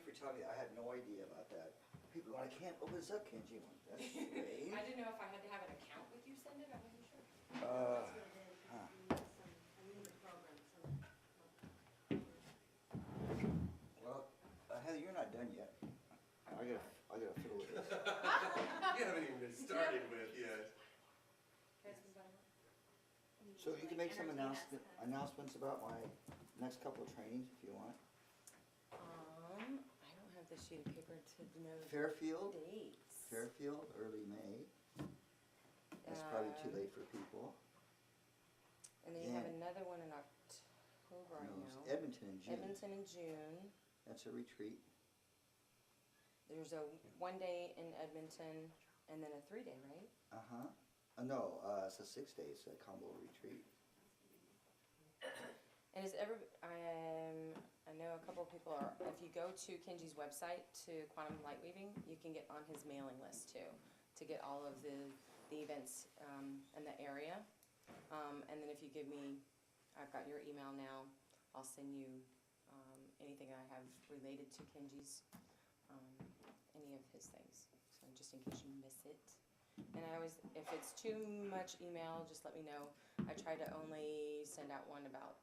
for telling me. I had no idea about that. People going, I can't open this up, Kenji. That's strange. I didn't know if I had to have an account with you send it. I wasn't sure. That's what it is. Huh. I'm in the program, so. Well, Heather, you're not done yet. I gotta fiddle with this. You haven't even been started with yet. Can I have some butter? So you can make some announcements about my next couple of trainings if you want. I don't have the sheet of paper to know Fairfield, the dates. Fairfield, early May. That's probably too late for people. And then you have another one in October, I No, it's know. Edmonton in June. Edmonton in June. That's a retreat. There's a 1 day in Edmonton and then a 3 day, right? Uh-huh. No, it's a 6 day. It's a combo retreat. And is I know a couple of people are, if you go to Kenji's website, to Quantum Light Weaving, you can get on his mailing list too, to get all of the events in the area. And then if you give me, I've got your email now, I'll send you anything I have related to Kenji's, any of his things. So just in case you miss it. And I always, if it's too much email, just let me know. I try to only send out one about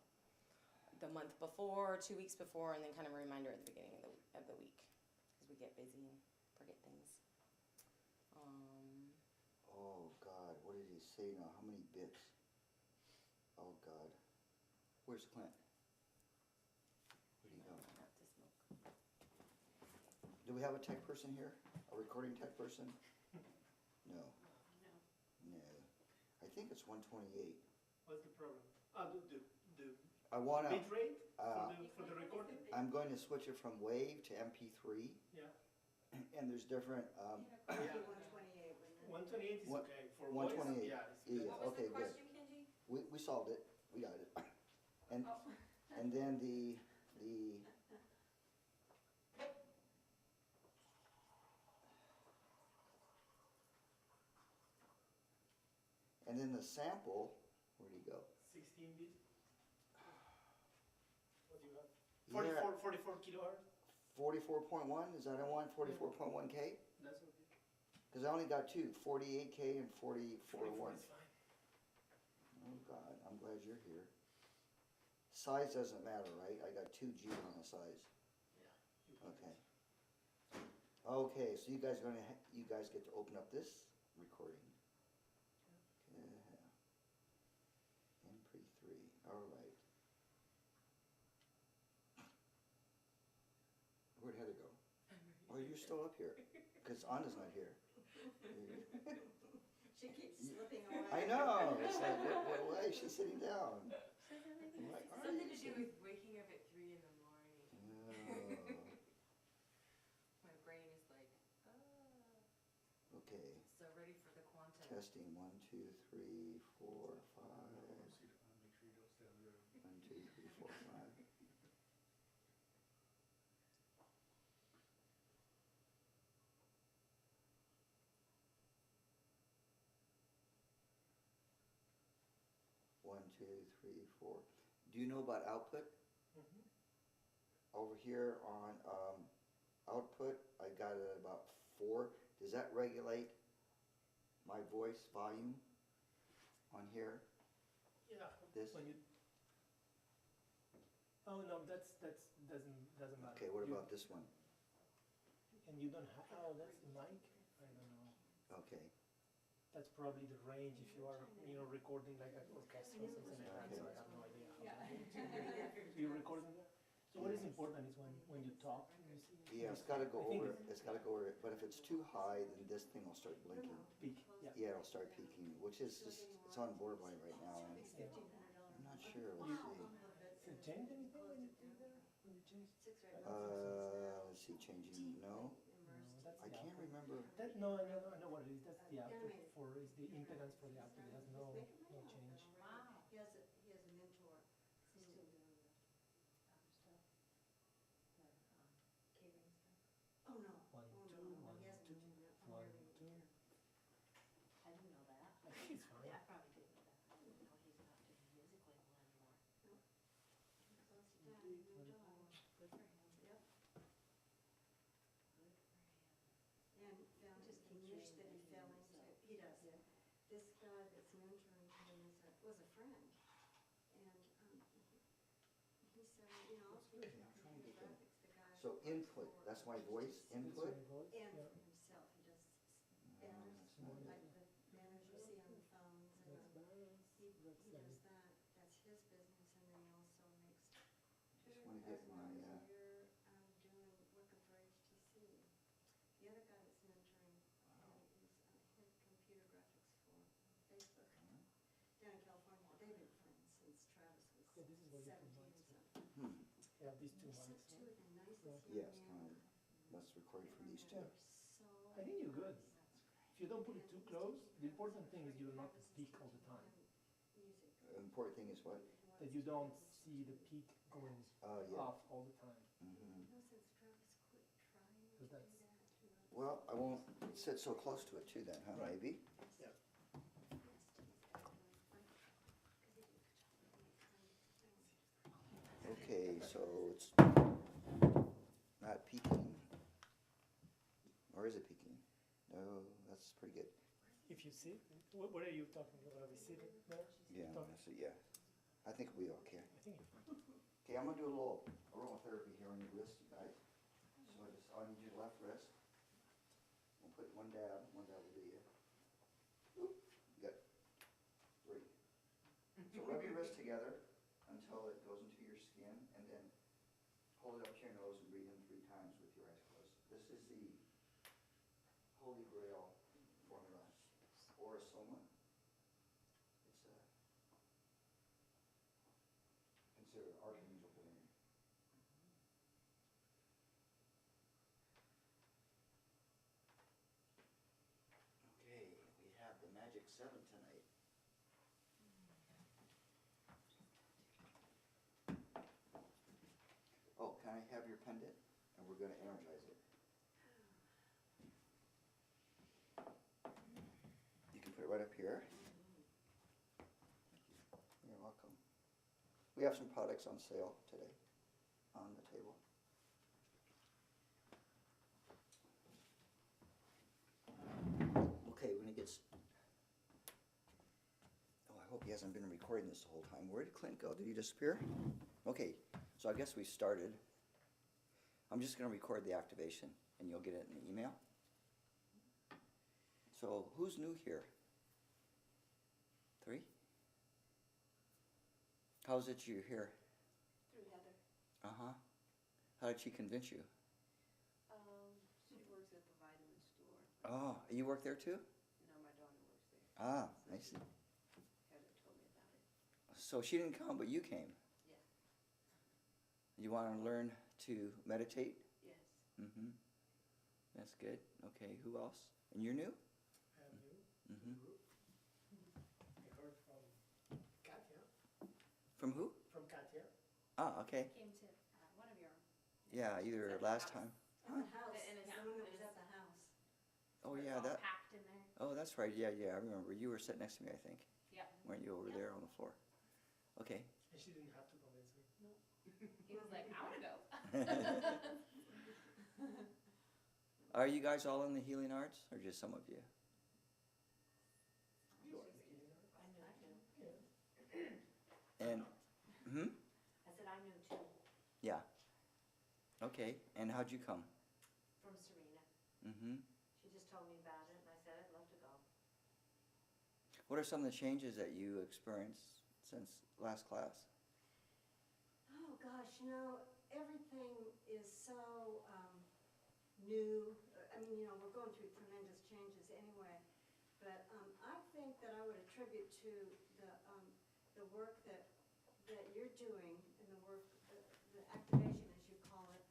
the month before, 2 weeks before, and then kind of a reminder at the beginning of the week, because we get busy and forget things. Oh God, what did he say now? How many bits? Oh God. Where's Clint? Where'd he go? Not to smoke. Do we have a tech person here? A recording tech person? No. No. I think it's 128. What's the problem? The I wanna. bit rate for the recording? I'm going to switch it from WAV to MP3, Yeah. and there's different. Yeah. 128, wasn't it? 128 is What- okay. For 128. voice, yeah. It's Yeah. good. What was Okay, the good. question, Kenji? We solved it. We got it. And Oh. and then the and then the sample. Where'd he go? 16 bit. What do you have? Yeah. 44 kilohertz? 44.1. Is that I want 44.1K? That's okay. Because I only got two, 48K and 44 44.1. is fine. Oh God, I'm glad you're here. Size doesn't matter, right? I got 2G on the size. Yeah. You can Okay. Okay, so you guys get to open up this recording. Okay. MP3. All right. Where'd Heather go? Oh, you're still up here. Because Anna's not here. She keeps slipping away. I know. It's like, why is she sitting down? I'm like, "Are Something you to do with waking up at 3 in the morning. Oh, My brain is like, ah. okay. So ready for the quantum. Testing 1, 2, 3, 4, 5. Make sure you don't stay on the 1, 2, 3, 4, 5. One, two, three, four. Do you know about output? Mm-hmm. Over here on output, I got it at about 4. Does that regulate my voice volume on here? Yeah. This? When you... Oh no, that's doesn't matter. Okay, what about this one? And you don't have... Oh, that's the mic? I don't know. Okay. That's probably the range if you are, recording like an orchestra or something like that, so I have no idea. So you're recording that? So what is important is when you talk. Yeah, it's got to go over. It's got to go over. But if it's too high, then this thing will start blinking. Peak, yeah. Yeah, it'll start peaking, which is just it's on borderline right now. And I'm not sure. Let's see. Does it change anything when you do that? When you change? Let's see. Changing. No. I can't remember. No, I know what it is. That's the output is the impedance for the output. It has no change. Wow. He has a mentor. He's still doing the other stuff. The catering stuff. Oh no. 1, 2, 1, He hasn't 2, been doing that. 1, 2. I didn't know that. I think it's fine. Yeah, I probably didn't know that. I didn't know he's not doing music label anymore. Close to that, no job. Good for him. Yep. was a friend, and he said, you know, I'll That's teach good. you I'm trying to computer get them. graphics, the guy. So who works input, for that's my voice, HTC. input? It's my voice, And yeah. for himself, he does No, banners, that's not Monitor. like the banners you see on the phones, and That's balance, he that's does like, that, that's his business, and then he also makes Just wanna get my, $200,000 a year, doing, working for HTC. The other guy that's mentoring, is, head computer graphics for Facebook down in California. They've been friends since Travis was yeah, this is what you put 17 or mics in. something. Hmm, You have these two You're so mics, two huh? of the nicest yes, young men. let's record from these two. They're so I think you're good. nice. If you don't put it And too he's close, teaching the Travis important for thing is free. you not Travis is peak all the teaching time. him music. Important thing is what? He wants That to you be don't able see the to peak going act. Yeah. off all the time. Mm-hmm. You know, since Travis quit trying to Because do that's- that, he wants Well, to I won't be sit so close to it too then, huh, Right. maybe? Yeah. Yes, he's got really funny, 'cause he did a good job of making things. Okay, so it's not peaking. Or is it peaking? No, that's pretty good. If you sit, what are you talking about? Are we sitting there? Yeah, Talk- that's it, yeah. I think we okay. I think you're fine. Okay, I'm gonna do a little aromatherapy here on your wrist, you guys. So I need your left wrist. We'll put one dab will do you. Oop, you got 3. So rub your wrist together until it goes into your skin, and then hold it up to your nose and breathe in 3 times with your eyes closed. This is the Holy Grail formula, or soma. It's considered archangel balloon. Okay, we have the Magic 7 tonight. Oh, can I have your pendant? And we're gonna energize it. You can put it right up here. You're welcome. We have some products on sale today on the table. Okay, we're gonna get. Oh, I hope he hasn't been recording this the whole time. Where did Clint go? Did he disappear? Okay, so I guess we started. I'm just gonna record the activation, and you'll get it in the email. So, who's new here? 3? How's it you're here? Through Heather. Uh-huh. How did she convince you? She works at the vitamin store. Oh, you work there too? No, my daughter works there. Ah, So I see. Heather told me about it. So she didn't come, but you came. Yeah. You want to learn to meditate? Yes. Mm-hmm. That's good. Okay, who else? And you're new? Have you? Mm-hmm. Group? I heard from Katya. From who? From Katya. Ah, okay. Came to one of your. Yeah, either At the last house. time. At the house, And it's- the one that was and at it's- the house. Oh, It's yeah, all that. packed in there. Oh, that's right. Yeah, I remember. You were sitting next to me, I think. Yep. Weren't you over Yep. there on the floor? Okay. And she didn't have to convince me. He was like, I wanna go. Are you guys all in the healing arts, or just some of you? You are the healing art. I knew. Yeah. And, hmm? I said, I knew too, Yeah. Okay, and how'd you come? from Serena. Mm-hmm. She just told me about it and I said, I'd love to go. What are some of the changes that you experienced since last class? Oh, gosh, you know, everything is so new. I mean, you know, we're going through tremendous changes anyway. But I think that I would attribute to the work that you're doing and the work, the activation, as you call it,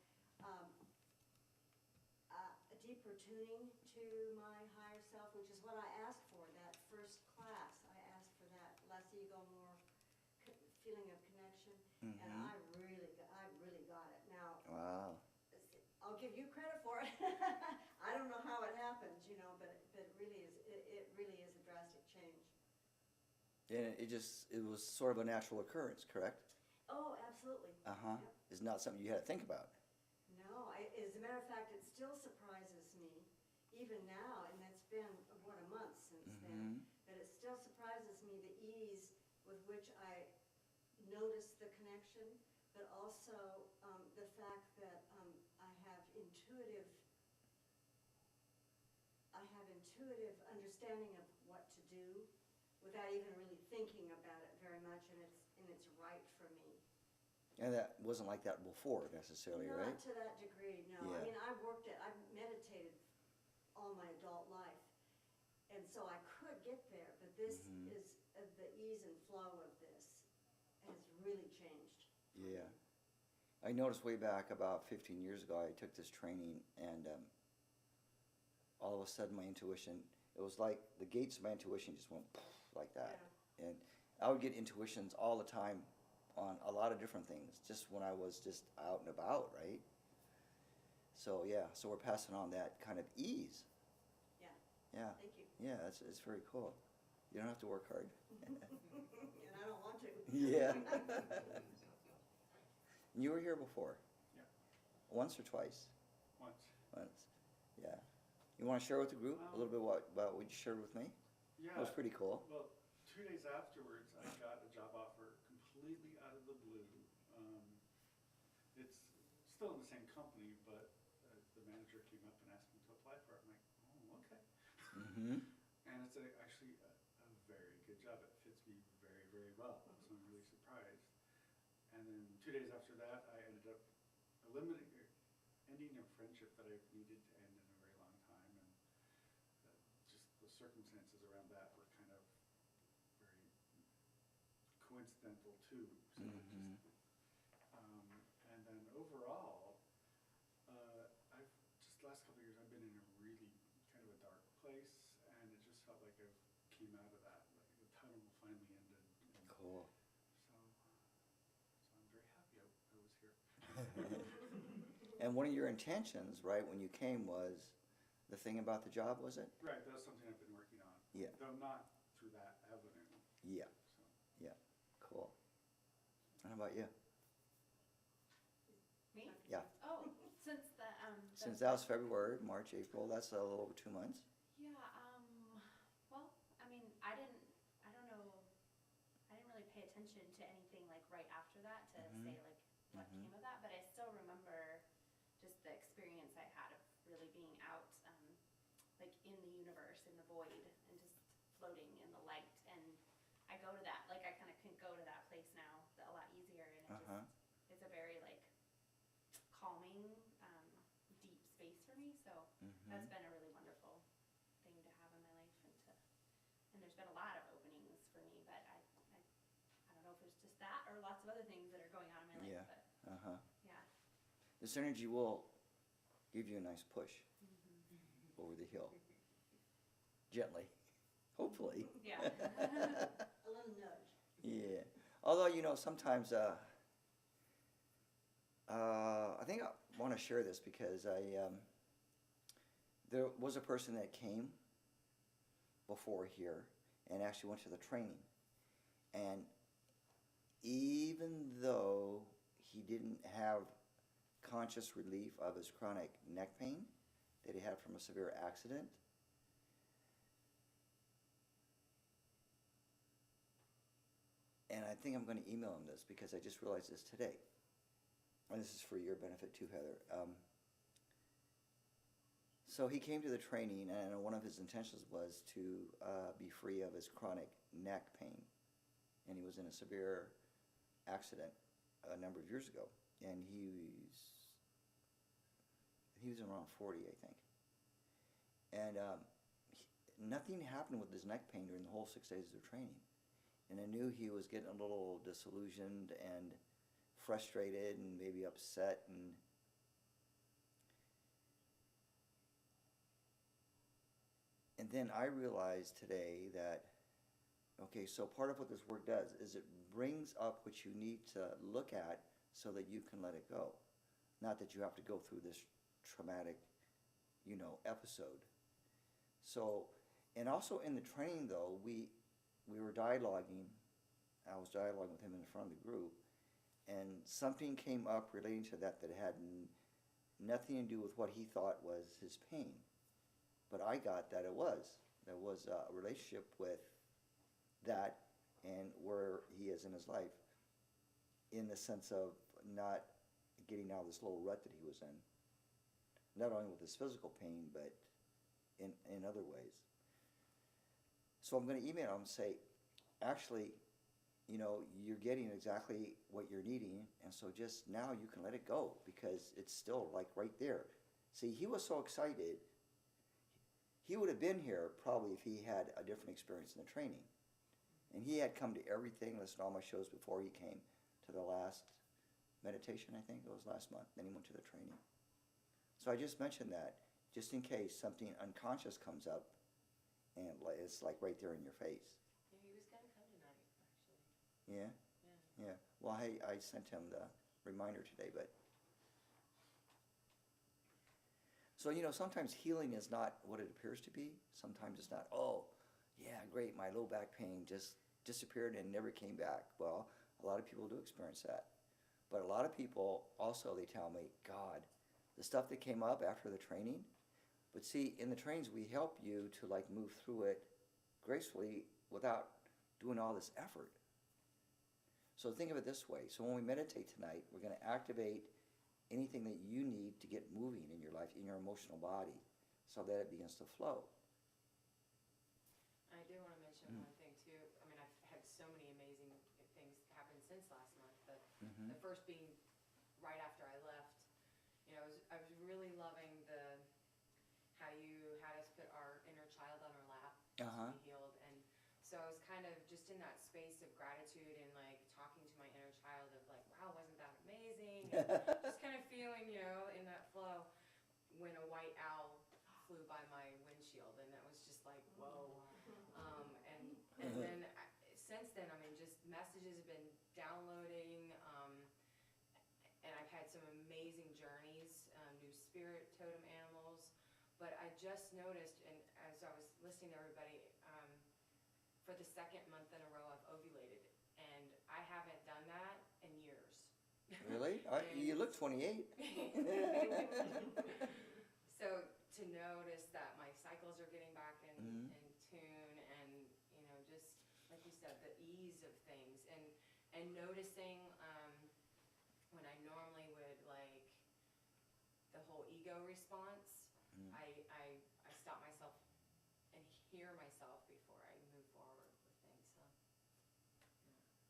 a deeper tuning to my higher self, which is what I asked for, that first class. I asked for that less ego, more feeling of connection. And Mm-hmm. I really got it. Now, Wow. I'll give you credit for it. I don't know how it happens, you know, but it really is a drastic change. And it was sort of a natural occurrence, correct? Oh, absolutely. Uh-huh. Yep. It's not something you had to think about. No, as a matter of fact, it still surprises me, even now, and it's been, what, a month since then. Mm-hmm. But it still surprises me the ease with which I noticed the connection, but also the fact that I have intuitive understanding of what to do without even really thinking about it very much, and it's right for me. And that wasn't like that before necessarily, right? Not to that degree, no. Yeah. I mean, I've meditated all my adult life, and so I could get there, but this Mhm. is, the ease and flow of this has really changed. Yeah. I noticed way back about 15 years ago, I took this training, and all of a sudden my intuition, it was like the gates of my intuition just went like that. Yeah. And I would get intuitions all the time on a lot of different things, just when I was just out and about, right? So yeah, so we're passing on that kind of ease. Yeah. Yeah, Thank you. yeah, it's very cool. You don't have to work hard. And I don't want to. Yeah. You were here before? Yeah. Once or twice? Once. Once, yeah. You want to share with the group a little bit about what you shared with me? Yeah. That was pretty cool. Well, 2 days afterwards, I got a job offer completely out of the blue. It's still in the same company, but the manager came up and asked me to apply for it. I'm like, oh, okay. Mm-hmm. And it's actually a very good job. It fits me very, very well. So I'm really surprised. And then 2 days after that, I ended up ending a friendship that I've needed to end in a very long time. And just the circumstances around that were kind of very coincidental too. So Mhm. and then overall, I've just the last couple of years I've been in a really kind of a dark place, and it just felt like I've came out of that. Like the tunnel finally ended. And Cool. So I'm very happy I was here. And one of your intentions, right, when you came was the thing about the job, was it? Right, that was something I've been working on. Yeah. Though not through that avenue. Yeah, So. yeah, cool. And how about you? Me? Yeah. Oh, since Since that was February, March, April, that's a little over 2 months. yeah, well, I mean, I don't know, I didn't really pay attention to anything like right after that to Mhm. say like what Mhm. came of that, but I still remember just the experience I had of really being out, like in the universe, in the void, and just floating in the light. And I go to that, like I kind of can go to that place now a lot easier, and it Uh-huh. it's a very like calming, deep space for me. So that's Mhm. been a really wonderful thing to have in my life, and there's been a lot of openings for me, but I don't know if it's just that or lots of other things that are going on in my life, Yeah. but Uh-huh. yeah. This energy will give you a nice push Mm-hmm. over the hill. Gently, hopefully. Yeah. A little nudge. Yeah. Although, sometimes I think I want to share this because there was a person that came before here and actually went to the training. And even though he didn't have conscious relief of his chronic neck pain that he had from a severe accident, and I think I'm going to email him this because I just realized this today. And this is for your benefit too, Heather. So he came to the training, and one of his intentions was to be free of his chronic neck pain. And he was in a severe accident a number of years ago. And he was around 40, I think. And nothing happened with his neck pain during the whole 6 days of training. And I knew he was getting a little disillusioned and frustrated and maybe upset. And then I realized today that, okay, so part of what this work does is it brings up what you need to look at so that you can let it go. Not that you have to go through this traumatic, episode. So, and also in the training though, we were dialoguing. I was dialoguing with him in front of the group, and something came up relating to that had nothing to do with what he thought was his pain. But I got that it was. There was a relationship with that and where he is in his life, in the sense of not getting out of this little rut that he was in. Not only with his physical pain, but in other ways. So I'm going to email him and say, actually, you know, you're getting exactly what you're needing, and so just now you can let it go because it's still like right there. See, he was so excited. He would have been here probably if he had a different experience in the training. And he had come to everything, listened to all my shows before he came to the last meditation, I think it was last month. Then he went to the training. So I just mentioned that just in case something unconscious comes up and it's like right there in your face. Yeah, he was gonna come tonight, actually. Yeah? Yeah. Yeah. Well, I sent him the reminder today, but. So, you know, sometimes healing is not what it appears to be. Sometimes it's not, oh, yeah, great, my low back pain just disappeared and never came back. Well, a lot of people do experience that. But a lot of people also, they tell me, God, the stuff that came up after the training, but see, in the trainings, we help you to like move through it gracefully without doing all this effort. So think of it this way. So when we meditate tonight, we're going to activate anything that you need to get moving in your life, in your emotional body, so that it begins to flow. I do want to mention one thing too. I mean, I've had so many amazing things happen since last month, but the first being right after I left. You know, I was really loving how you had us put our inner child on our lap to be healed, and so I was kind of just in that space of gratitude and like talking to my inner child of like, wow, wasn't that amazing? And just kind of feeling, you know, in that flow when a white owl flew by my windshield, and that was just like, whoa. And then since then, I mean, just messages have been downloading, and I've had some amazing journeys, new spirit totem animals. But I just noticed, and as I was listening to everybody, for the second month in a row, I've ovulated, and I haven't done that in years. Really? You look 28. So to notice that my cycles are getting back in tune, and you know, just like you said, the ease of things, and noticing when I normally would like the whole ego response, I stop myself and hear myself before I move forward with things. So yeah, it's been interesting.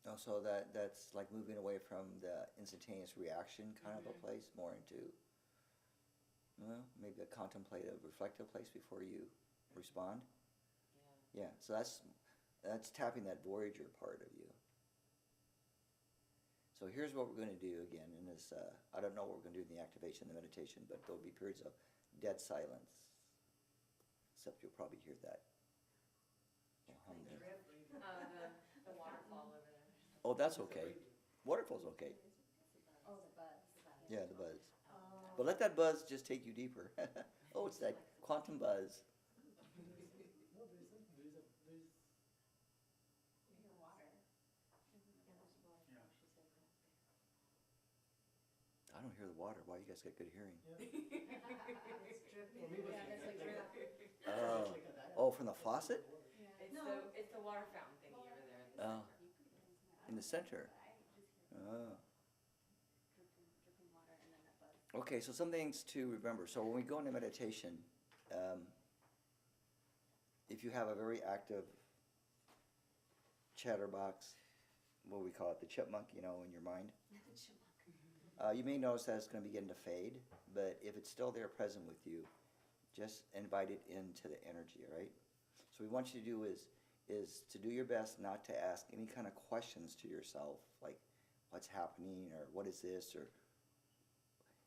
Oh, so that's like moving away from the instantaneous reaction kind of a place, more into, well, maybe a contemplative, reflective place before you respond. Yeah. Yeah, so that's tapping that Voyager part of you. So here's what we're going to do again in this, I don't know what we're going to do in the activation, the meditation, but there'll be periods of dead silence. Except you'll probably hear that. The waterfall over there. Oh, that's okay. Waterfall's okay. Oh, the buzz. Yeah, the buzz. But let that buzz just take you deeper. Oh, it's that quantum buzz. No, there's Water. Yeah. I don't hear the water. Wow, you guys got good hearing. It's dripping. Oh, from the faucet? It's the water fountain thingy over there in the Oh. center. In the center. Oh. Dripping water and then that buzz. Okay, so some things to remember. So when we go into meditation, if you have a very active chatterbox, what we call it, the chipmunk, you know, in your mind, you may notice that it's going to begin to fade, but if it's still there present with you, just invite it into the energy, right? So what we want you to do is to do your best not to ask any kind of questions to yourself, like what's happening or what is this, or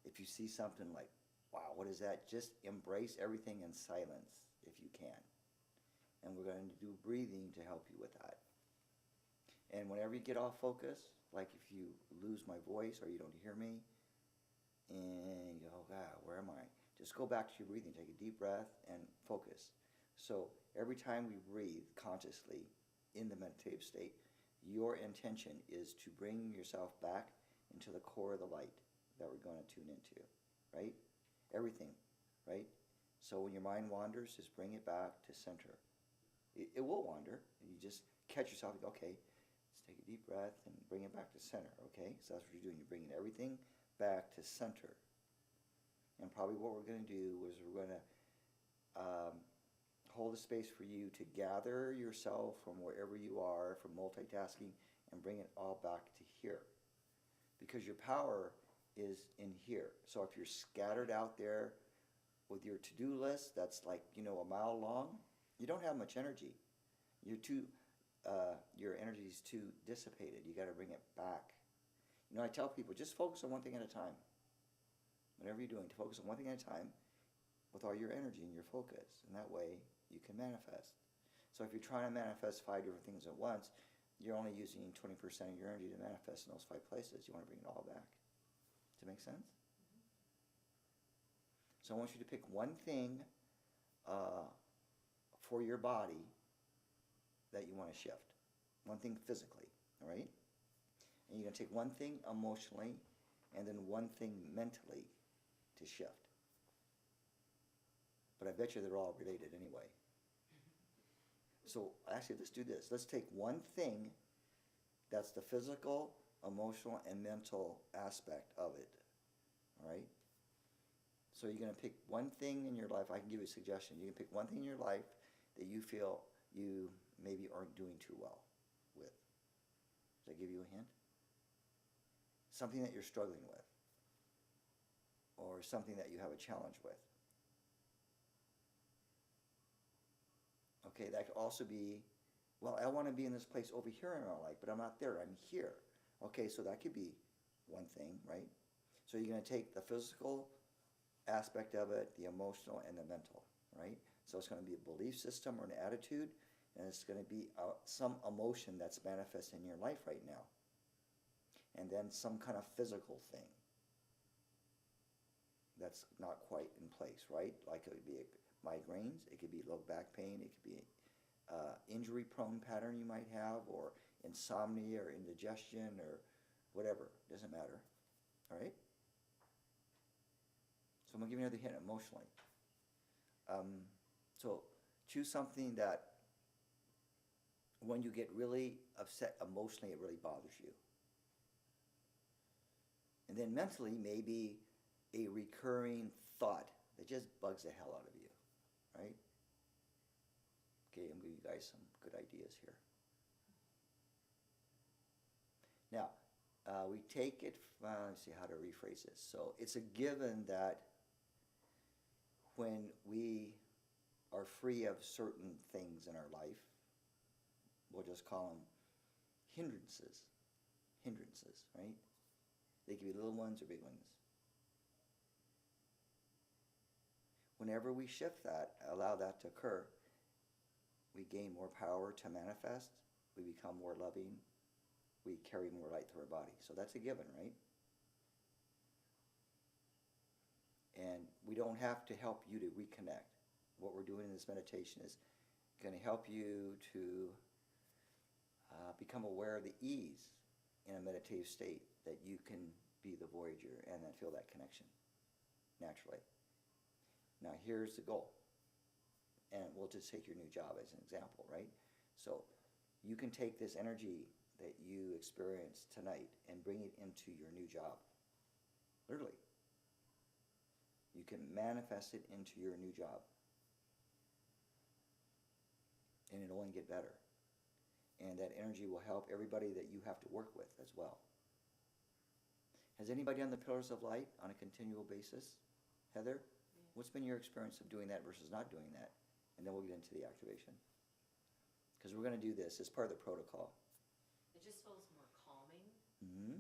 if you see something like, wow, what is that? Just embrace everything in silence if you can. And we're going to do breathing to help you with that. And whenever you get off focus, like if you lose my voice or you don't hear me, and you go, oh God, where am I? Just go back to your breathing, take a deep breath and focus. So every time we breathe consciously in the meditative state, your intention is to bring yourself back into the core of the light that we're going to tune into, right? Everything, right? So when your mind wanders, just bring it back to center. It will wander. You just catch yourself, you go, okay, let's take a deep breath and bring it back to center, okay? So that's what you're doing. You're bringing everything back to center. And probably what we're going to do is we're going to hold a space for you to gather yourself from wherever you are, from multitasking, and bring it all back to here. Because your power is in here. So if you're scattered out there with your to-do list that's like, you know, a mile long, you don't have much energy. Your energy is too dissipated. You got to bring it back. You know, I tell people, just focus on one thing at a time. Whatever you're doing, to focus on one thing at a time with all your energy and your focus. And that way you can manifest. So if you're trying to manifest 5 different things at once, you're only using 20% of your energy to manifest in those 5 places. You want to bring it all back. Does it make sense? So I want you to pick one thing for your body that you want to shift. One thing physically, all right? And you're going to take one thing emotionally and then one thing mentally to shift. But I bet you they're all related anyway. So actually, let's do this. Let's take one thing that's the physical, emotional, and mental aspect of it, all right? So you're going to pick one thing in your life. I can give you a suggestion. You can pick one thing in your life that you feel you maybe aren't doing too well with. Does that give you a hint? Something that you're struggling with, or something that you have a challenge with. Okay, that could also be, well, I want to be in this place over here in my life, but I'm not there, I'm here. Okay, so that could be one thing, right? So you're going to take the physical aspect of it, the emotional, and the mental, right? So it's going to be a belief system or an attitude, and it's going to be some emotion that's manifesting in your life right now. And then some kind of physical thing that's not quite in place, right? Like it would be migraines, it could be low back pain, it could be injury-prone pattern you might have, or insomnia, or indigestion, or whatever. Doesn't matter, all right? So I'm going to give you another hint emotionally. So choose something that when you get really upset emotionally, it really bothers you. And then mentally, maybe a recurring thought that just bugs the hell out of you, right? Okay, I'm giving you guys some good ideas here. Now, we take it from, let's see how to rephrase this. So it's a given that when we are free of certain things in our life, we'll just call them hindrances, right? They can be little ones or big ones. Whenever we shift that, allow that to occur, we gain more power to manifest, we become more loving, we carry more light through our body. So that's a given, right? And we don't have to help you to reconnect. What we're doing in this meditation is going to help you to become aware of the ease in a meditative state, that you can be the voyager and then feel that connection naturally. Now here's the goal. And we'll just take your new job as an example, right? So you can take this energy that you experienced tonight and bring it into your new job. Literally. You can manifest it into your new job. And it'll only get better. And that energy will help everybody that you have to work with as well. Has anybody on the Pillars of Light on a continual basis? Heather? Yeah. What's been your experience of doing that versus not doing that? And then we'll get into the activation. Because we're going to do this as part of the protocol. It just feels more calming, Mm-hmm.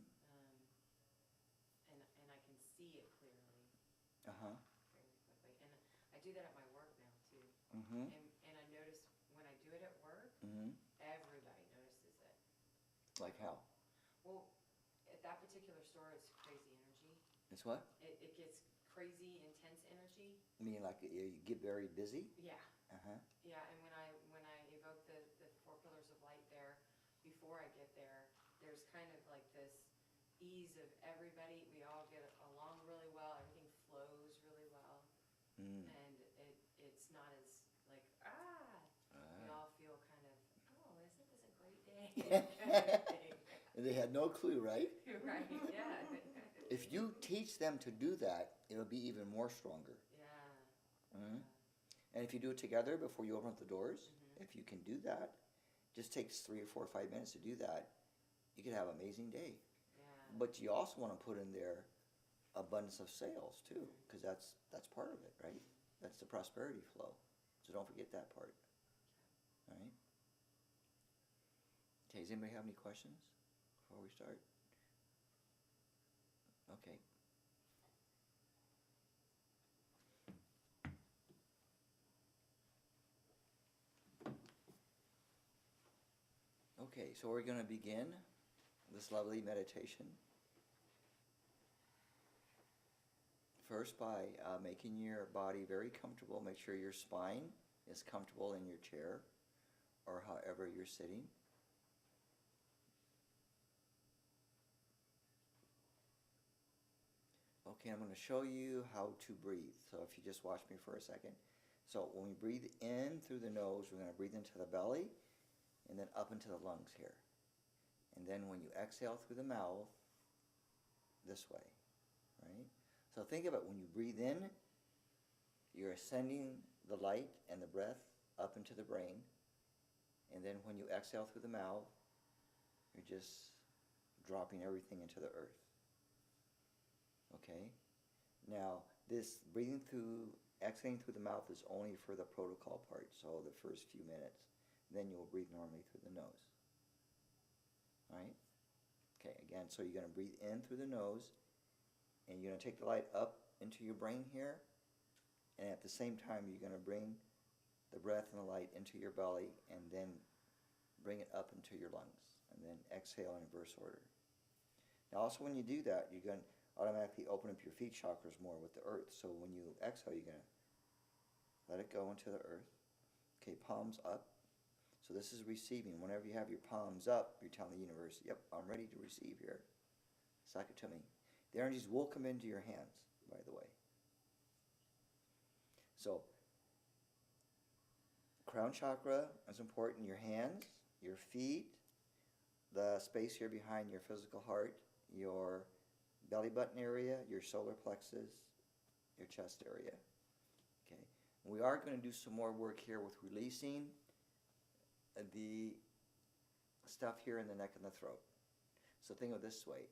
and I can see it clearly Uh-huh. fairly quickly. And I do that at my work now too. Mm-hmm. And I notice when I do it at work, Mm-hmm. everybody notices it. Like how? Well, at that particular store, it's crazy energy. It's what? It gets crazy, intense energy. I mean, like you get very busy? Yeah. Uh-huh. Yeah, and when I evoke the 4 pillars of light there, before I get there, there's kind of like this ease of everybody. We all get along really well. Everything flows really well. Mm. And it's not as like, we all feel kind of, isn't this a And they had no clue, right? Right, yeah. If you teach them to do that, it'll be even more stronger. Yeah. Mhm. And if you do it together before you open up the doors, if you can do that, just takes 3 or 4 or 5 minutes to do that, you could have an amazing day. Yeah. But you also want to put in there abundance of sales too, because that's part of it, right? That's the prosperity flow. So don't forget that part. All right. Okay. Does anybody have any questions before we start? Okay. Okay, so we're going to begin this lovely meditation. First, by making your body very comfortable. Make sure your spine is comfortable in your chair or however you're sitting. Okay, I'm going to show you how to breathe. So if you just watch me for a second. So when we breathe in through the nose, we're going to breathe into the belly and then up into the lungs here. And then when you exhale through the mouth, this way, right? So think of it, when you breathe in, you're ascending the light and the breath up into the brain. And then when you exhale through the mouth, you're just dropping everything into the earth. Okay? Now, this breathing through, exhaling through the mouth is only for the protocol part, so the first few minutes. Then you'll breathe normally through the nose. All right? Okay, again, so you're going to breathe in through the nose, and you're going to take the light up into your brain here, and at the same time, you're going to bring the breath and the light into your belly, and then bring it up into your lungs, and then exhale in reverse order. Now, also when you do that, you're going to automatically open up your feet chakras more with the earth. So when you exhale, you're going to let it go into the earth. Okay, palms up. So this is receiving. Whenever you have your palms up, you're telling the universe, yep, I'm ready to receive here. Suck it to me. The energies will come into your hands, by the way. So, crown chakra is important. Your hands, your feet, the space here behind your physical heart, your belly button area, your solar plexus, your chest area. Okay. We are going to do some more work here with releasing the stuff here in the neck and the throat. So think of it this way.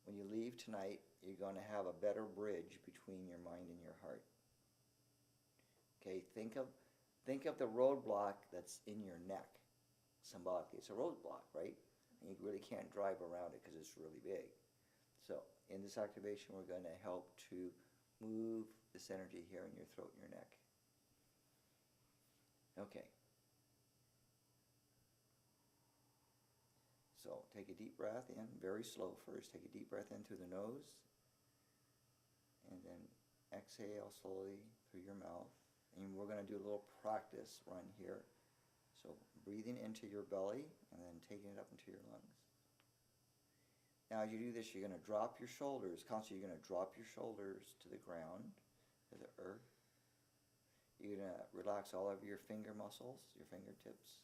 When you leave tonight, you're going to have a better bridge between your mind and your heart. Okay, think of the roadblock that's in your neck. Symbolically, it's a roadblock, right? And you really can't drive around it because it's really big. So in this activation, we're going to help to move this energy here in your throat and your neck. Okay. So take a deep breath in, very slow first. Take a deep breath in through the nose, and then exhale slowly through your mouth. And we're going to do a little practice run here. So breathing into your belly and then taking it up into your lungs. Now as you do this, you're going to drop your shoulders. Constantly, you're going to drop your shoulders to the ground, to the earth. You're going to relax all of your finger muscles, your fingertips,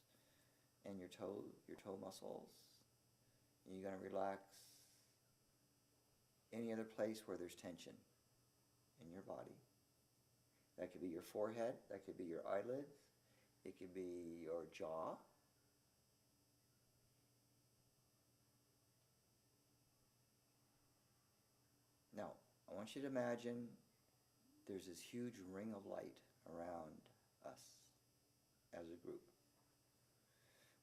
and your toe muscles. And you're going to relax any other place where there's tension in your body. That could be your forehead, that could be your eyelids, it could be your jaw. Now, I want you to imagine there's this huge ring of light around us as a group.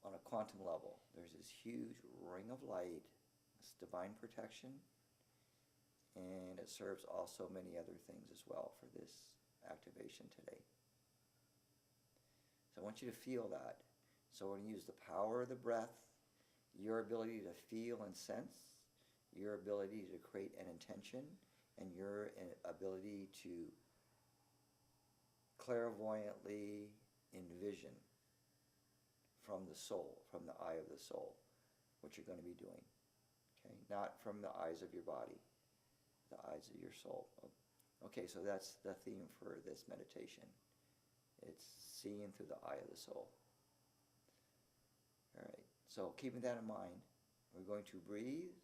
On a quantum level, there's this huge ring of light, this divine protection, and it serves also many other things as well for this activation today. So I want you to feel that. So we're going to use the power of the breath, your ability to feel and sense, your ability to create an intention, and your ability to clairvoyantly envision from the soul, from the eye of the soul, what you're going to be doing. Okay? Not from the eyes of your body, the eyes of your soul. Okay, so that's the theme for this meditation. It's seeing through the eye of the soul. All right, So keeping that in mind, we're going to breathe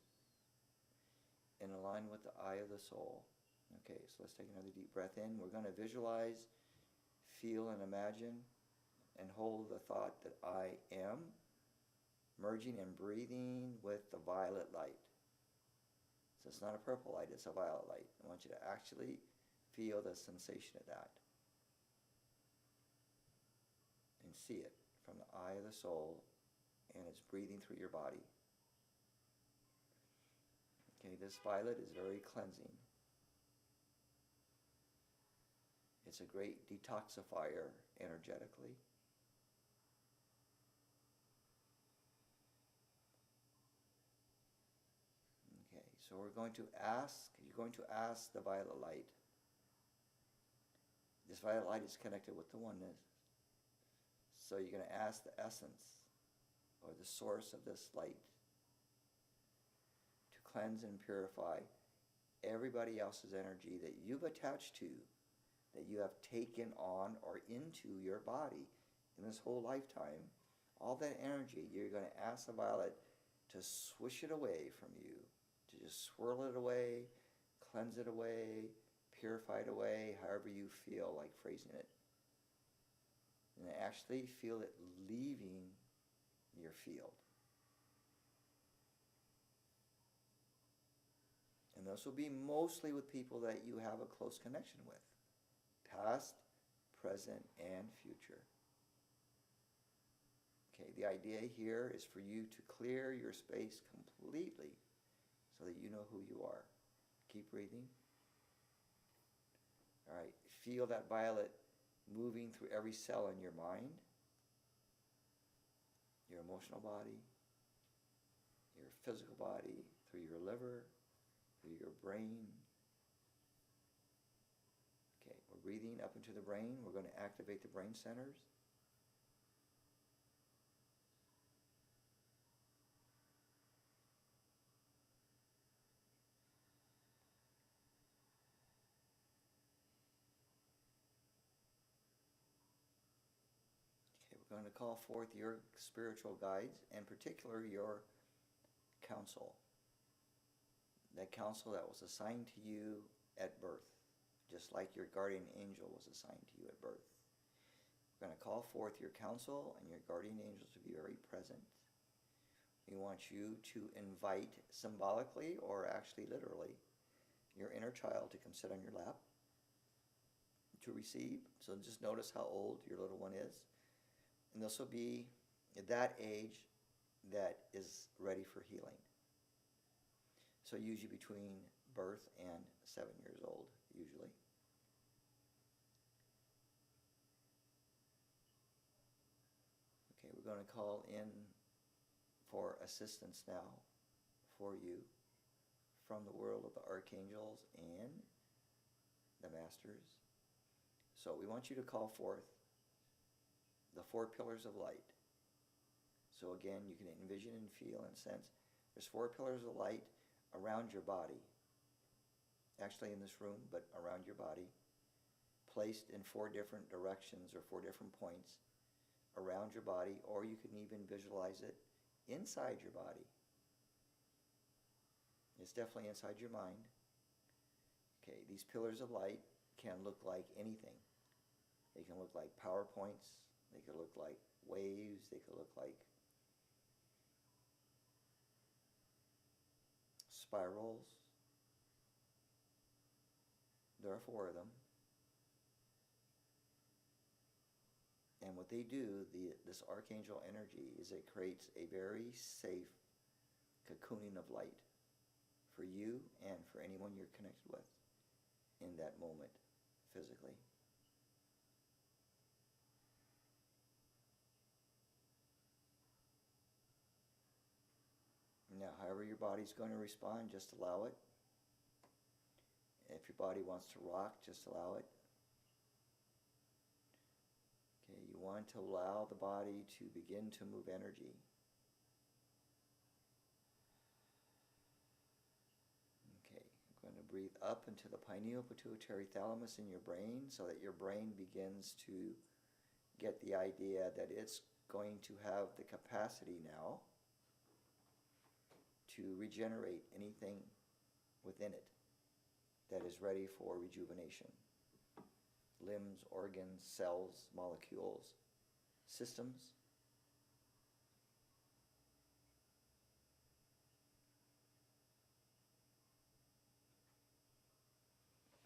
and align with the eye of the soul. Okay, so let's take another deep breath in. We're going to visualize, feel, and imagine and hold the thought that I am merging and breathing with the violet light. So it's not a purple light, it's a violet light. I want you to actually feel the sensation of that and see it from the eye of the soul, and it's breathing through your body. Okay, this violet is very cleansing. It's a great detoxifier energetically. Okay, so you're going to ask the violet light. This violet light is connected with the oneness. So you're going to ask the essence or the source of this light to cleanse and purify everybody else's energy that you've attached to, that you have taken on or into your body in this whole lifetime. All that energy, you're going to ask the violet to swish it away from you, to just swirl it away, cleanse it away, purify it away, however you feel like phrasing it. And actually feel it leaving your field. And this will be mostly with people that you have a close connection with. Past, present, and future. Okay, the idea here is for you to clear your space completely so that you know who you are. Keep breathing. All right, feel that violet moving through every cell in your mind, your emotional body, your physical body, through your liver, through your brain. Okay, we're breathing up into the brain. We're going to activate the brain centers. We're going to call forth your spiritual guides, in particular your counsel. That counsel that was assigned to you at birth, just like your guardian angel was assigned to you at birth. We're going to call forth your counsel and your guardian angels to be very present. We want you to invite symbolically or actually literally your inner child to come sit on your lap to receive. So just notice how old your little one is. And this will be at that age that is ready for healing. So usually between birth and 7 years old, usually. Okay, we're going to call in for assistance now for you from the world of the archangels and the masters. So we want you to call forth the 4 pillars of light. So again, you can envision and feel and sense. There's 4 pillars of light around your body. Actually in this room, but around your body. Placed in 4 different directions or 4 different points around your body, or you can even visualize it inside your body. It's definitely inside your mind. Okay, these pillars of light can look like anything. They can look like PowerPoints. They could look like waves. They could look like spirals. There are 4 of them. And what they do, this archangel energy, is it creates a very safe cocooning of light for you and for anyone you're connected with in that moment, physically. Now, however your body's going to respond, just allow it. If your body wants to rock, just allow it. Okay, you want to allow the body to begin to move energy. Okay, I'm going to breathe up into the pineal pituitary thalamus in your brain so that your brain begins to get the idea that it's going to have the capacity now to regenerate anything within it that is ready for rejuvenation. Limbs, organs, cells, molecules, systems.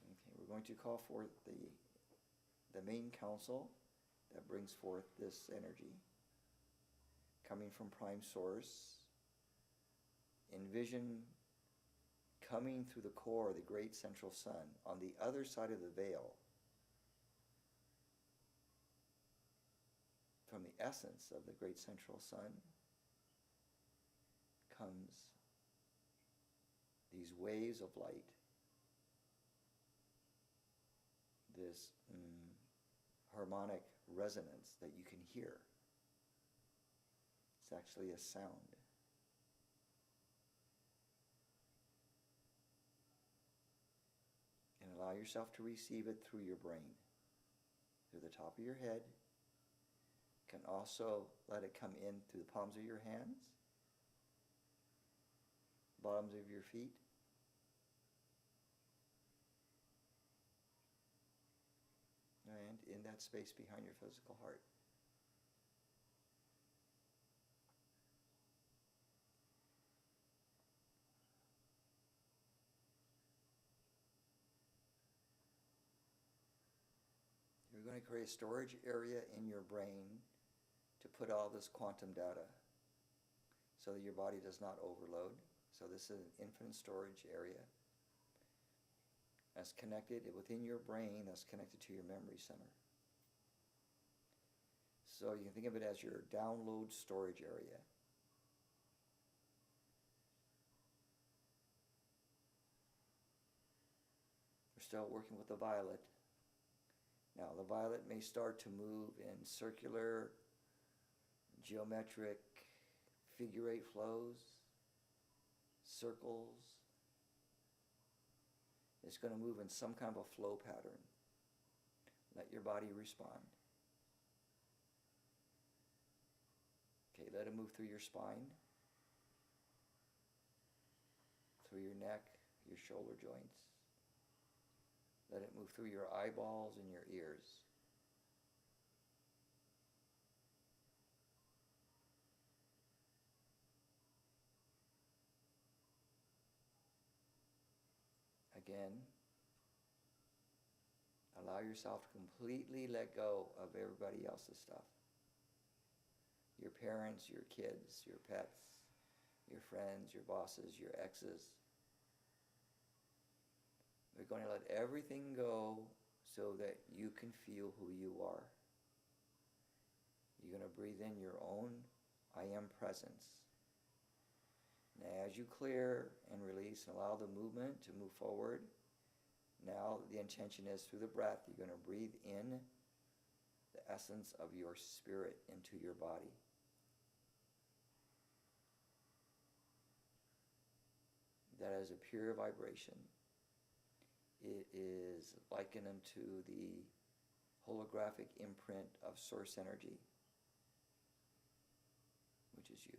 Okay, we're going to call forth the main council that brings forth this energy coming from Prime Source. Envision coming through the core of the great central sun on the other side of the veil. From the essence of the great central sun comes these waves of light, this harmonic resonance that you can hear. It's actually a sound. And allow yourself to receive it through your brain, through the top of your head. You can also let it come in through the palms of your hands, bottoms of your feet, and in that space behind your physical heart. You're going to create a storage area in your brain to put all this quantum data so that your body does not overload. So this is an infinite storage area that's connected within your brain, that's connected to your memory center. So you can think of it as your download storage area. We're still working with the violet. Now, the violet may start to move in circular, geometric, figure eight flows, circles. It's going to move in some kind of a flow pattern. Let your body respond. Okay, let it move through your spine, through your neck, your shoulder joints. Let it move through your eyeballs and your ears. Again, allow yourself to completely let go of everybody else's stuff. Your parents, your kids, your pets, your friends, your bosses, your exes. We're going to let everything go so that you can feel who you are. You're going to breathe in your own I am presence. And as you clear and release and allow the movement to move forward, now the intention is through the breath, you're going to breathe in the essence of your spirit into your body. That is a pure vibration. It is likened unto the holographic imprint of source energy, which is you.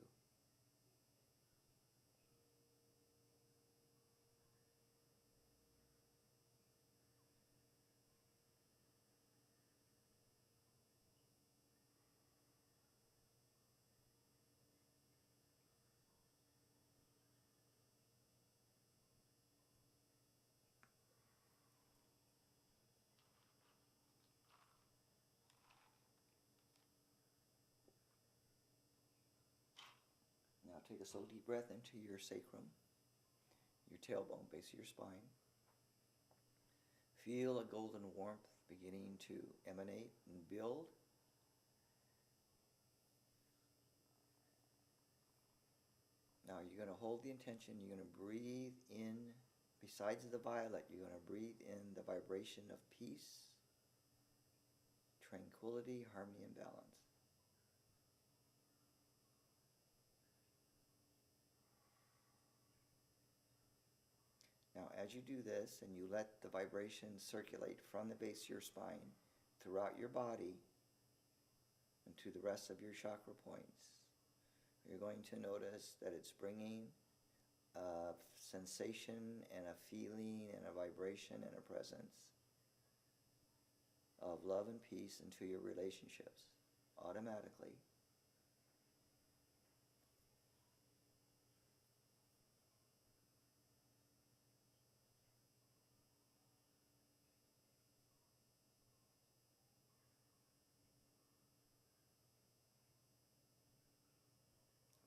Now take a slow deep breath into your sacrum, your tailbone, base of your spine. Feel a golden warmth beginning to emanate and build. Now you're going to hold the intention, you're going to breathe in, besides the violet, you're going to breathe in the vibration of peace, tranquility, harmony, and balance. Now, as you do this and you let the vibration circulate from the base of your spine throughout your body and to the rest of your chakra points, you're going to notice that it's bringing a sensation and a feeling and a vibration and a presence of love and peace into your relationships automatically.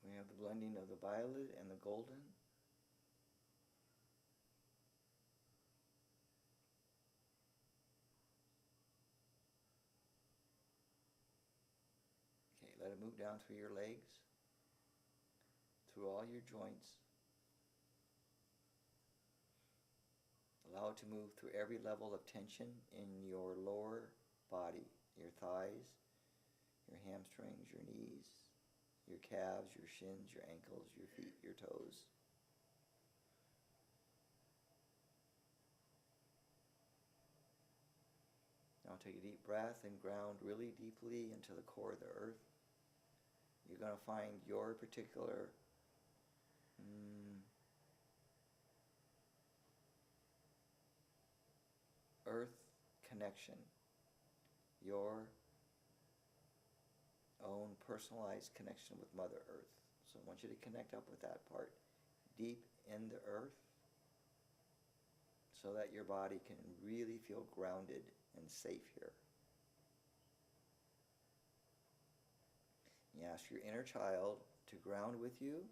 We have the blending of the violet and the golden. Okay, let it move down through your legs, through all your joints. Allow it to move through every level of tension in your lower body, your thighs, your hamstrings, your knees, your calves, your shins, your ankles, your feet, your toes. Now take a deep breath and ground really deeply into the core of the earth. You're going to find your particular earth connection, your own personalized connection with Mother Earth. So I want you to connect up with that part deep in the earth so that your body can really feel grounded and safe here. You ask your inner child to ground with you.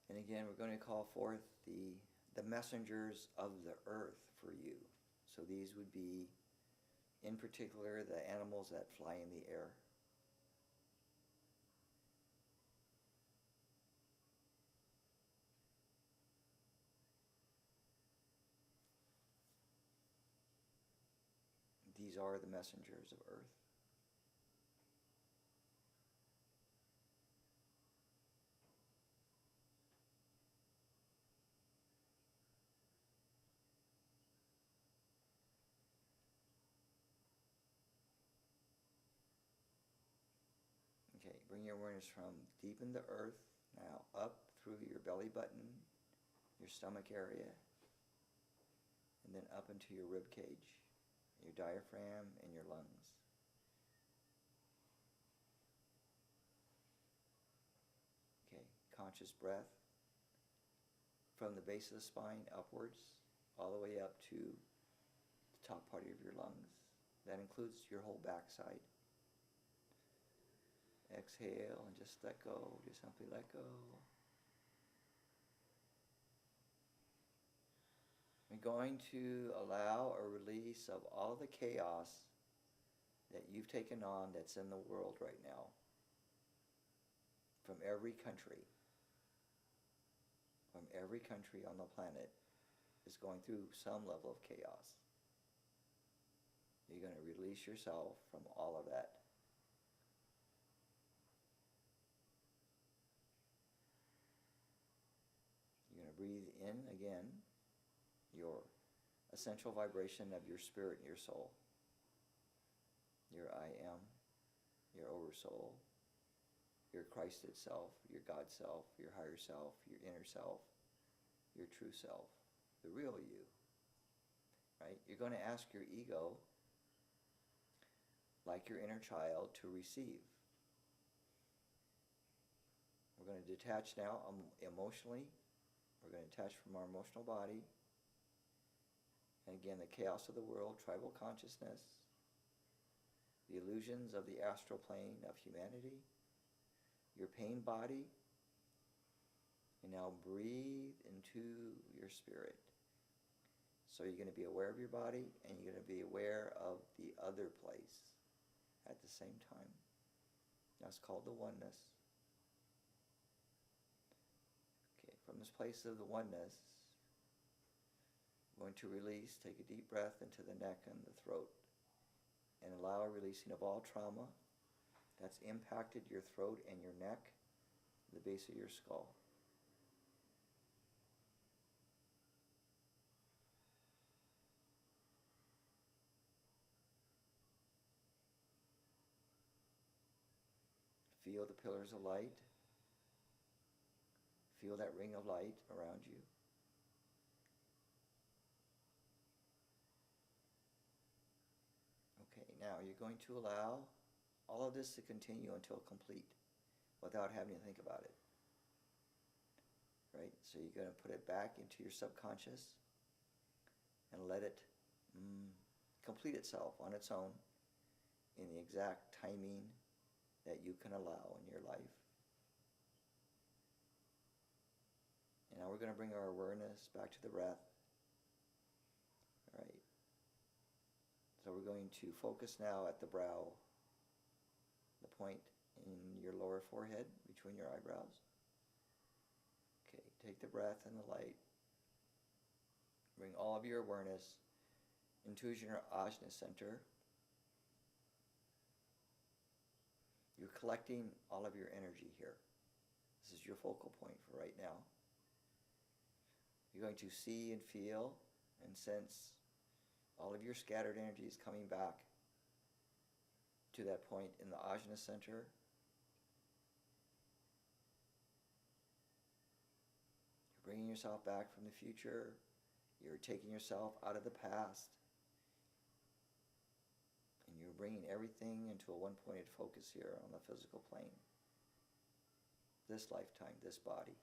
And again, we're going to call forth the messengers of the earth for you. So these would be, in particular, the animals that fly in the air. These are the messengers of earth. Okay, bring your awareness from deep in the earth, now up through your belly button, your stomach area, and then up into your rib cage, your diaphragm, and your lungs. Okay, conscious breath from the base of the spine upwards, all the way up to the top part of your lungs. That includes your whole backside. Exhale and just let go. Just simply let go. We're going to allow a release of all the chaos that you've taken on that's in the world right now. From every country. From every country on the planet is going through some level of chaos. You're going to release yourself from all of that. You're going to breathe in again your essential vibration of your spirit and your soul. Your I am, your oversoul, your Christ itself, your God self, your higher self, your inner self, your true self, the real you. Right? You're going to ask your ego, like your inner child, to receive. We're going to detach now emotionally. We're going to detach from our emotional body. And again, the chaos of the world, tribal consciousness, the illusions of the astral plane of humanity, your pain body, and now breathe into your spirit. So you're going to be aware of your body, and you're going to be aware of the other place at the same time. That's called the oneness. Okay, from this place of the oneness, I'm going to release, take a deep breath into the neck and the throat, and allow a releasing of all trauma that's impacted your throat and your neck, the base of your skull. feel the pillars of light. Feel that ring of light around you. Okay, now you're going to allow all of this to continue until complete without having to think about it. Right? So you're going to put it back into your subconscious and let it complete itself on its own in the exact timing that you can allow in your life. And now we're going to bring our awareness back to the breath. All right. So we're going to focus now at the brow, the point in your lower forehead between your eyebrows. Okay, take the breath and the light. Bring all of your awareness into your ajna center. You're collecting all of your energy here. This is your focal point for right now. You're going to see and feel and sense all of your scattered energies coming back to that point in the ajna center. You're bringing yourself back from the future. You're taking yourself out of the past. And you're bringing everything into a one-pointed focus here on the physical plane. This lifetime, this body.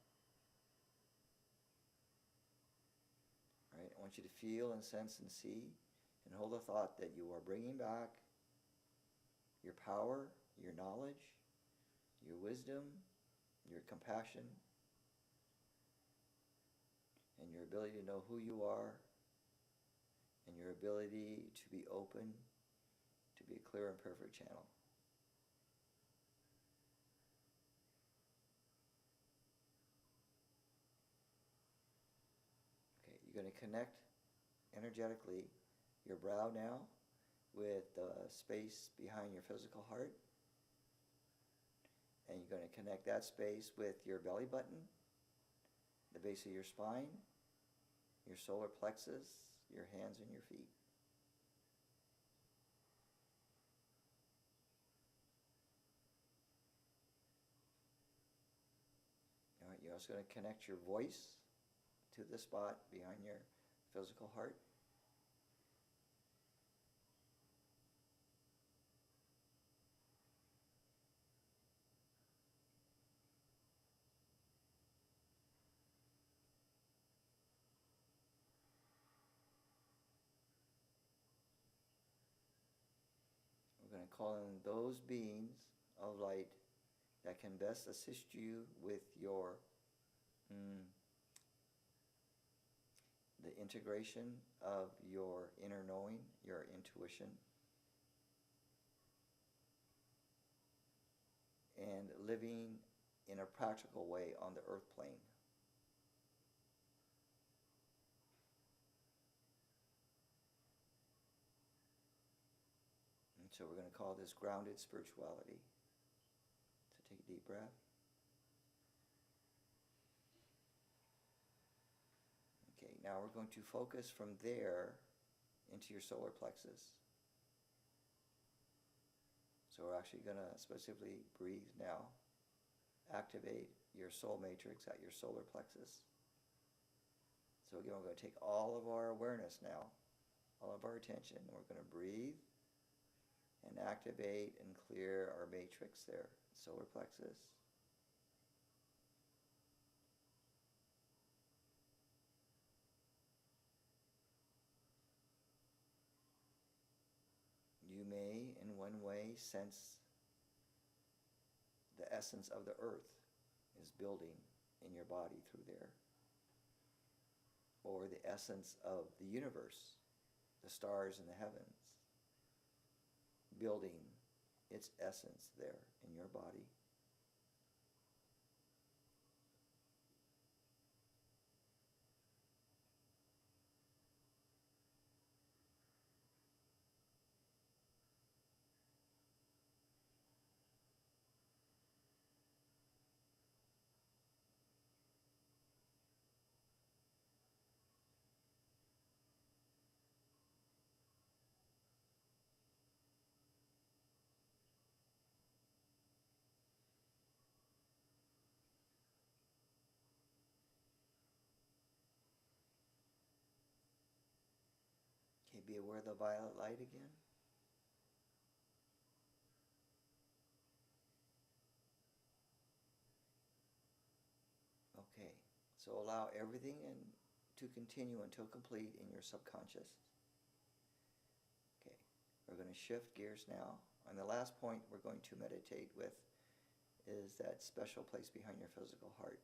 All right, I want you to feel and sense and see and hold the thought that you are bringing back your power, your knowledge, your wisdom, your compassion, and your ability to know who you are, and your ability to be open, to be a clear and perfect channel. Okay, you're going to connect energetically your brow now with the space behind your physical heart. And you're going to connect that space with your belly button, the base of your spine, your solar plexus, your hands and your feet. All right, you're also going to connect your voice to the spot behind your physical heart. We're going to call in those beings of light that can best assist you with your the integration of your inner knowing, your intuition, and living in a practical way on the earth plane. And so we're going to call this grounded spirituality. So take a deep breath. Okay, now we're going to focus from there into your solar plexus. So we're actually going to specifically breathe now. Activate your soul matrix at your solar plexus. So again, we're going to take all of our awareness now, all of our attention, and we're going to breathe and activate and clear our matrix there, solar plexus. You may, in one way, sense the essence of the earth is building in your body through there. Or the essence of the universe, the stars in the heavens, building its essence there in your body. Okay, be aware of the violet light again. Okay, so allow everything to continue until complete in your subconscious. Okay, we're going to shift gears now. And the last point we're going to meditate with is that special place behind your physical heart.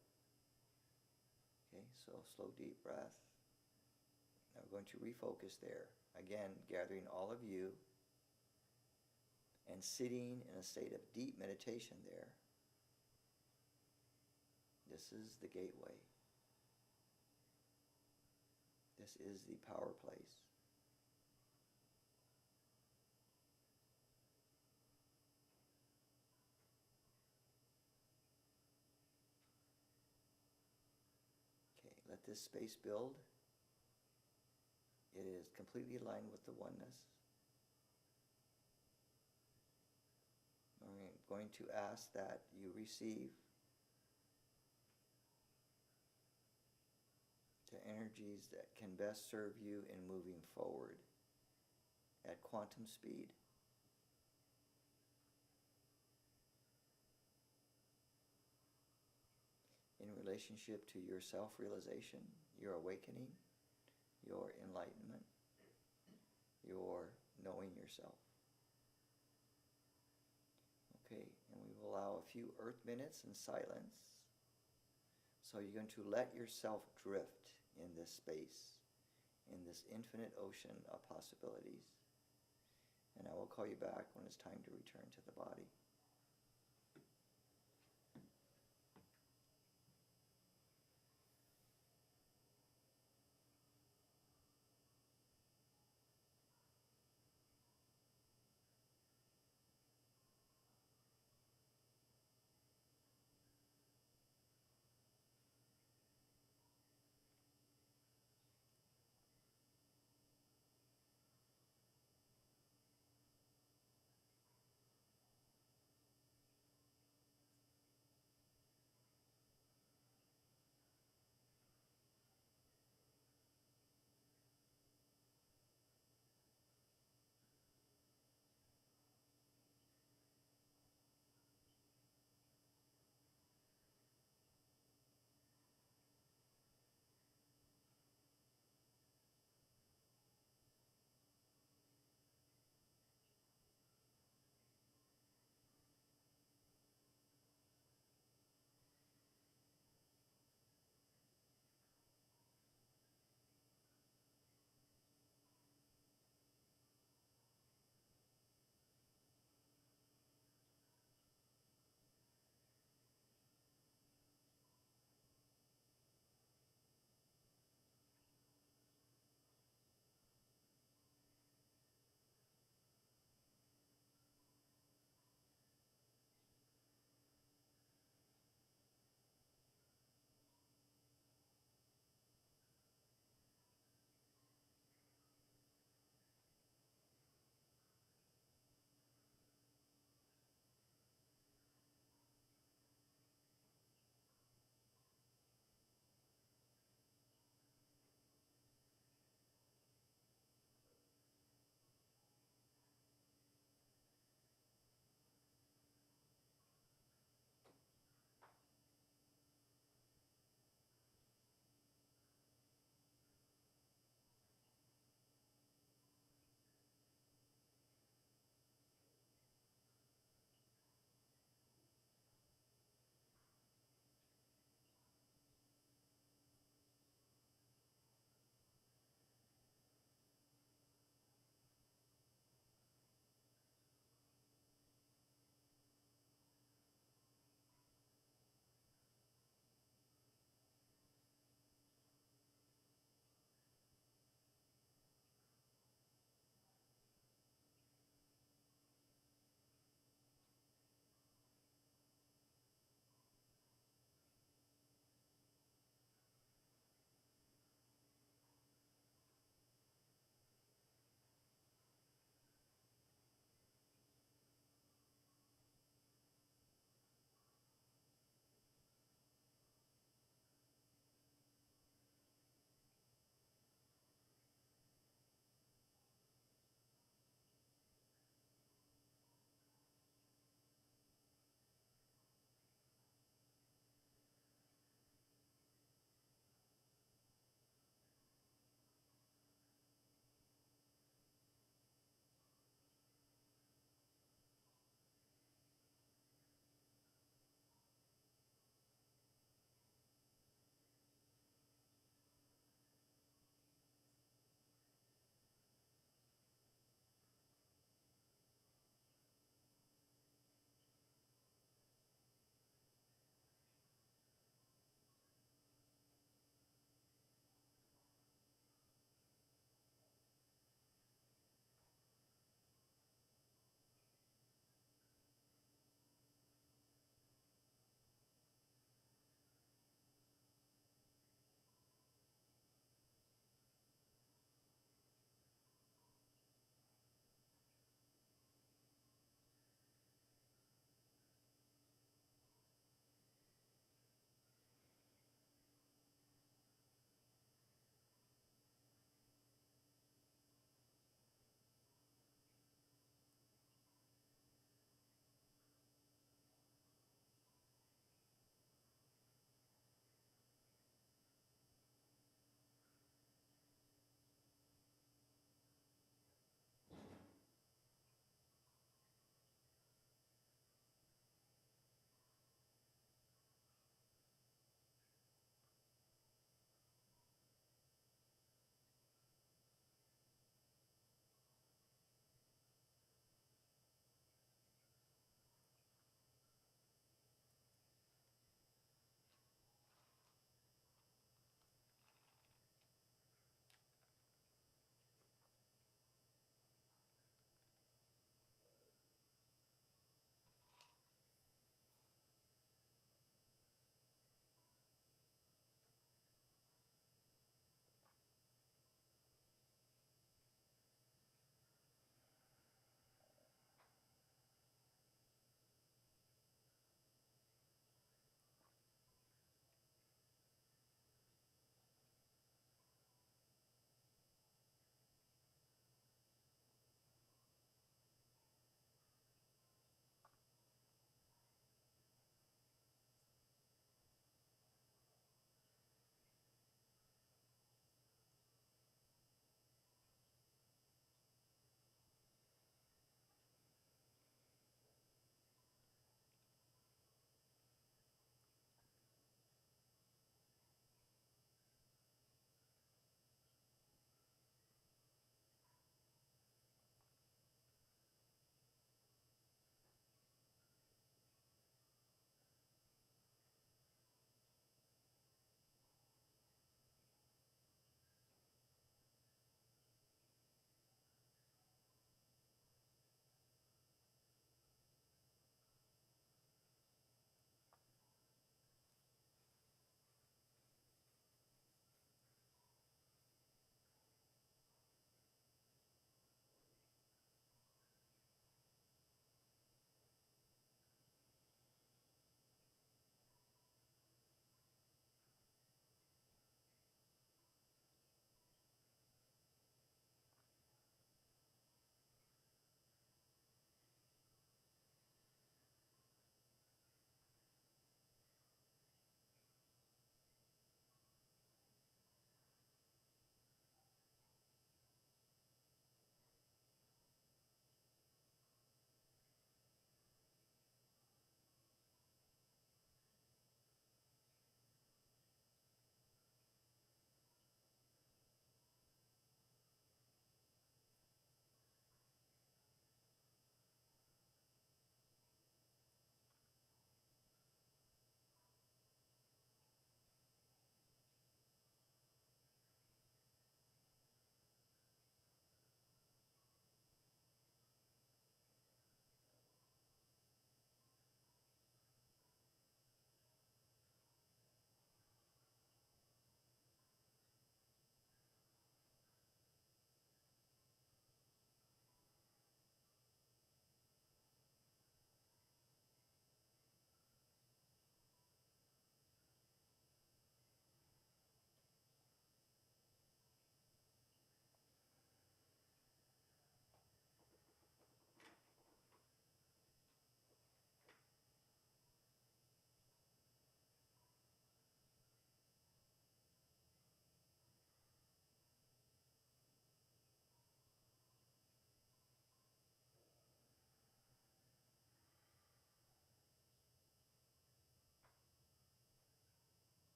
Okay, so slow, deep breath. Now we're going to refocus there. Again, gathering all of you and sitting in a state of deep meditation there. This is the gateway. This is the power place. Okay, let this space build. It is completely aligned with the oneness. I'm going to ask that you receive the energies that can best serve you in moving forward at quantum speed. In relationship to your self-realization, your awakening, your enlightenment, your knowing yourself. Okay, and we will allow a few earth minutes in silence. So you're going to let yourself drift in this space, in this infinite ocean of possibilities. And I will call you back when it's time to return to the body.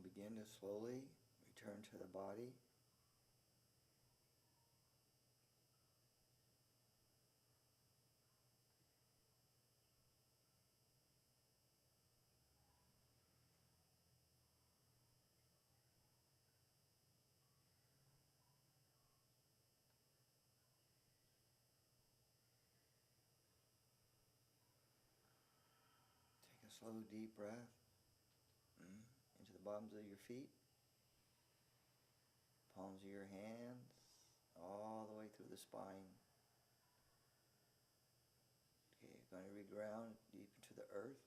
begin to slowly return to the body. Take a slow, deep breath into the bottoms of your feet, palms of your hands, all the way through the spine. Okay, you're going to reground deep into the earth.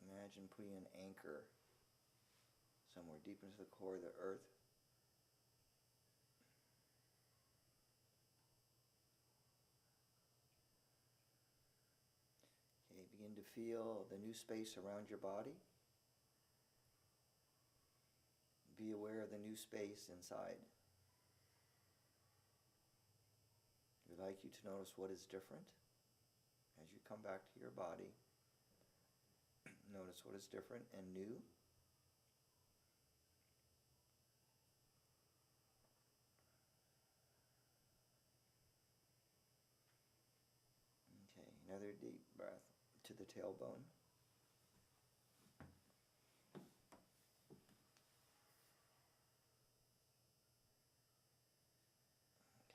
Imagine putting an anchor somewhere deep into the core of the earth. Okay, begin to feel the new space around your body. Be aware of the new space inside. We'd like you to notice what is different as you come back to your body. Notice what is different and new. Okay, another deep breath to the tailbone.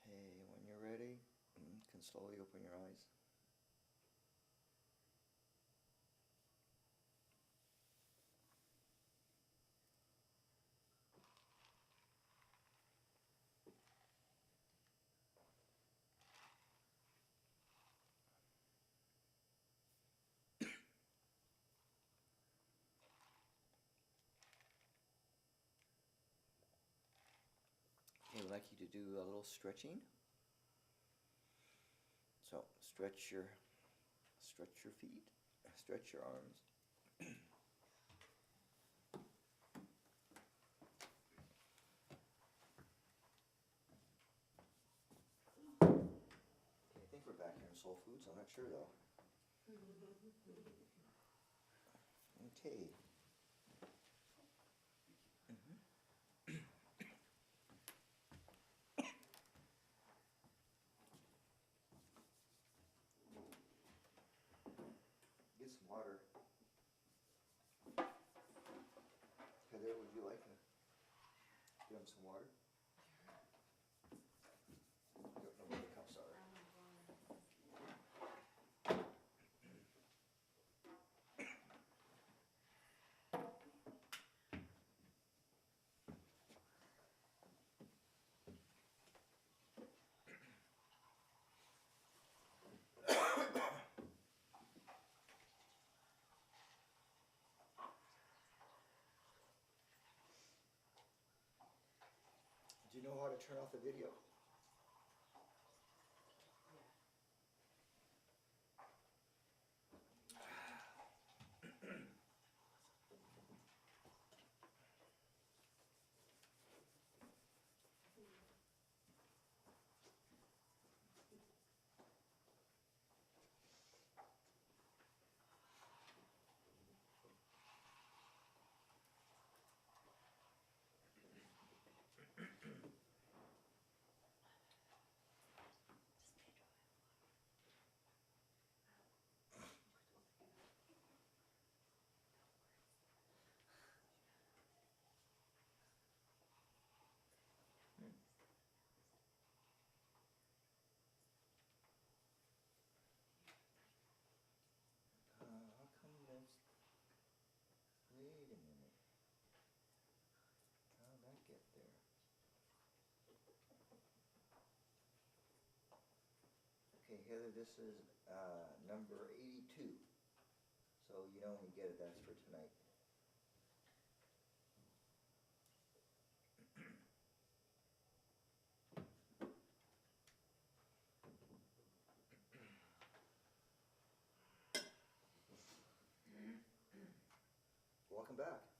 Okay, when you're ready, you can slowly open your eyes. Okay, we'd like you to do a little stretching. So stretch your feet, stretch your arms. Okay, I think we're back here in Soul Foods. I'm not sure though. Okay. Get some water. Heather, would you like to give him some water? I don't know where the cups are. Do you know how to turn off the video? How come that's... Wait a minute. How'd that get there? Okay, Heather, this is number 82. So you know when you get it, that's for tonight. Welcome back.